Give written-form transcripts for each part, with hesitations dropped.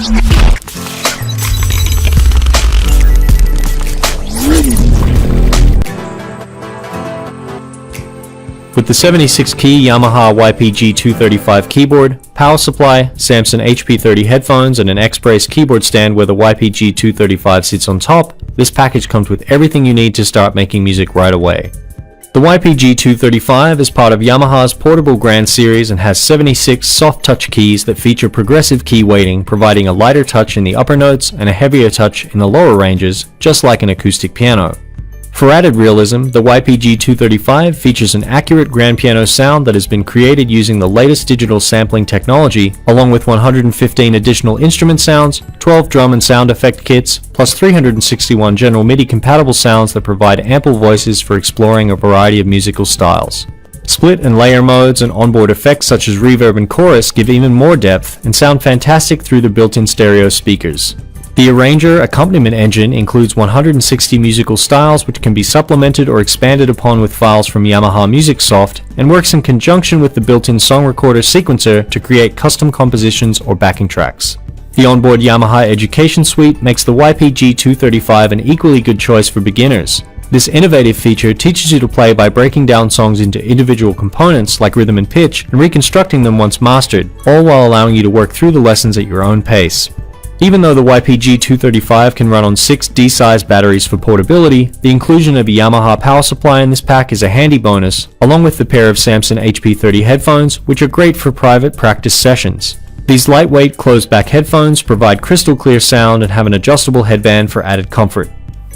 With the 76-key Yamaha YPG235 keyboard, power supply, Samson HP30 headphones, and an X-Brace keyboard stand where the YPG235 sits on top, this package comes with everything you need to start making music right away. The YPG235 is part of Yamaha's Portable Grand Series and has 76 soft touch keys that feature progressive key weighting, providing a lighter touch in the upper notes and a heavier touch in the lower ranges, just like an acoustic piano. For added realism, the YPG235 features an accurate grand piano sound that has been created using the latest digital sampling technology, along with 115 additional instrument sounds, 12 drum and sound effect kits, plus 361 general MIDI compatible sounds that provide ample voices for exploring a variety of musical styles. Split and layer modes and onboard effects such as reverb and chorus give even more depth and sound fantastic through the built-in stereo speakers. The Arranger accompaniment engine includes 160 musical styles which can be supplemented or expanded upon with files from Yamaha MusicSoft and works in conjunction with the built-in song recorder sequencer to create custom compositions or backing tracks. The onboard Yamaha Education Suite makes the YPG235 an equally good choice for beginners. This innovative feature teaches you to play by breaking down songs into individual components like rhythm and pitch and reconstructing them once mastered, all while allowing you to work through the lessons at your own pace. Even though the YPG235 can run on 6 D-sized batteries for portability, the inclusion of a Yamaha power supply in this pack is a handy bonus, along with the pair of Samson HP30 headphones, which are great for private practice sessions. These lightweight closed-back headphones provide crystal clear sound and have an adjustable headband for added comfort.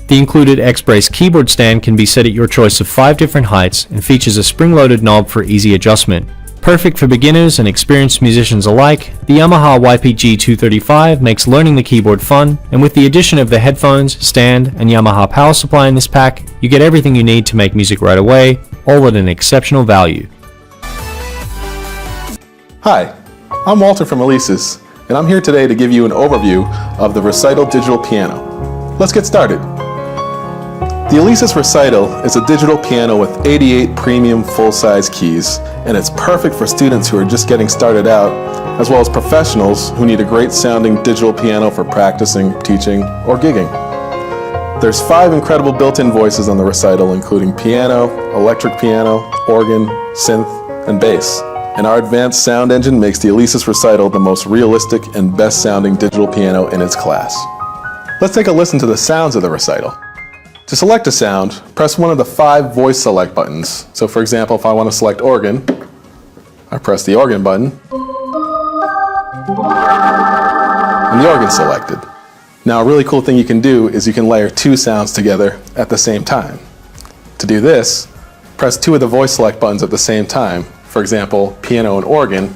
The included X-Brace keyboard stand can be set at your choice of 5 different heights and features a spring-loaded knob for easy adjustment. Perfect for beginners and experienced musicians alike, the Yamaha YPG235 makes learning the keyboard fun, and with the addition of the headphones, stand, and Yamaha power supply in this pack, you get everything you need to make music right away, all at an exceptional value. Hi, I'm Walter from Alesis, and I'm here today to give you an overview of the Recital Digital Piano. Let's get started. The Alesis Recital is a digital piano with 88 premium full-size keys, and it's perfect for students who are just getting started out, as well as professionals who need a great sounding digital piano for practicing, teaching, or gigging. There's 5 incredible built-in voices on the Recital, including piano, electric piano, organ, synth, and bass. And our advanced sound engine makes the Alesis Recital the most realistic and best sounding digital piano in its class. Let's take a listen to the sounds of the Recital. To select a sound, press one of the 5 voice select buttons. So for example, if I want to select organ, I press the organ button, and the organ's selected. Now a really cool thing you can do is you can layer 2 sounds together at the same time. To do this, press 2 of the voice select buttons at the same time. For example, piano and organ,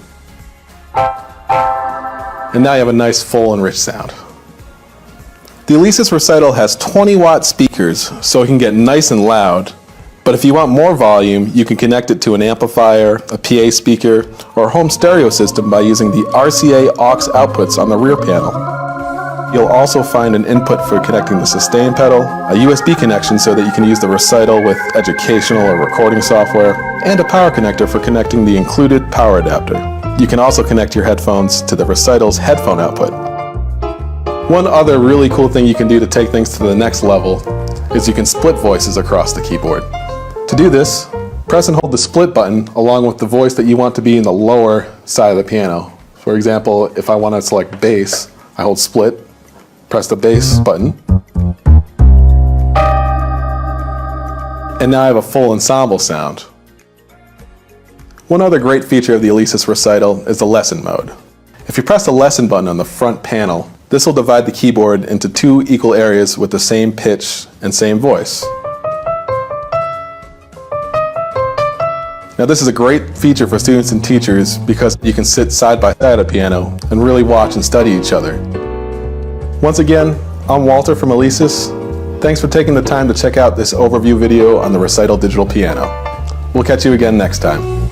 and now you have a nice full and rich sound. The Alesis Recital has 20-watt speakers, so it can get nice and loud, but if you want more volume, you can connect it to an amplifier, a PA speaker, or a home stereo system by using the RCA aux outputs on the rear panel. You'll also find an input for connecting the sustain pedal, a USB connection so that you can use the Recital with educational or recording software, and a power connector for connecting the included power adapter. You can also connect your headphones to the Recital's headphone output. One other really cool thing you can do to take things to the next level is you can split voices across the keyboard. To do this, press and hold the split button along with the voice that you want to be in the lower side of the piano. For example, if I want to select bass, I hold split, press the bass button, and now I have a full ensemble sound. One other great feature of the Alesis Recital is the lesson mode. If you press the lesson button on the front panel, this will divide the keyboard into 2 equal areas with the same pitch and same voice. Now this is a great feature for students and teachers because you can sit side by side at a piano and really watch and study each other. Once again, I'm Walter from Alesis. Thanks for taking the time to check out this overview video on the Recital Digital Piano. We'll catch you again next time.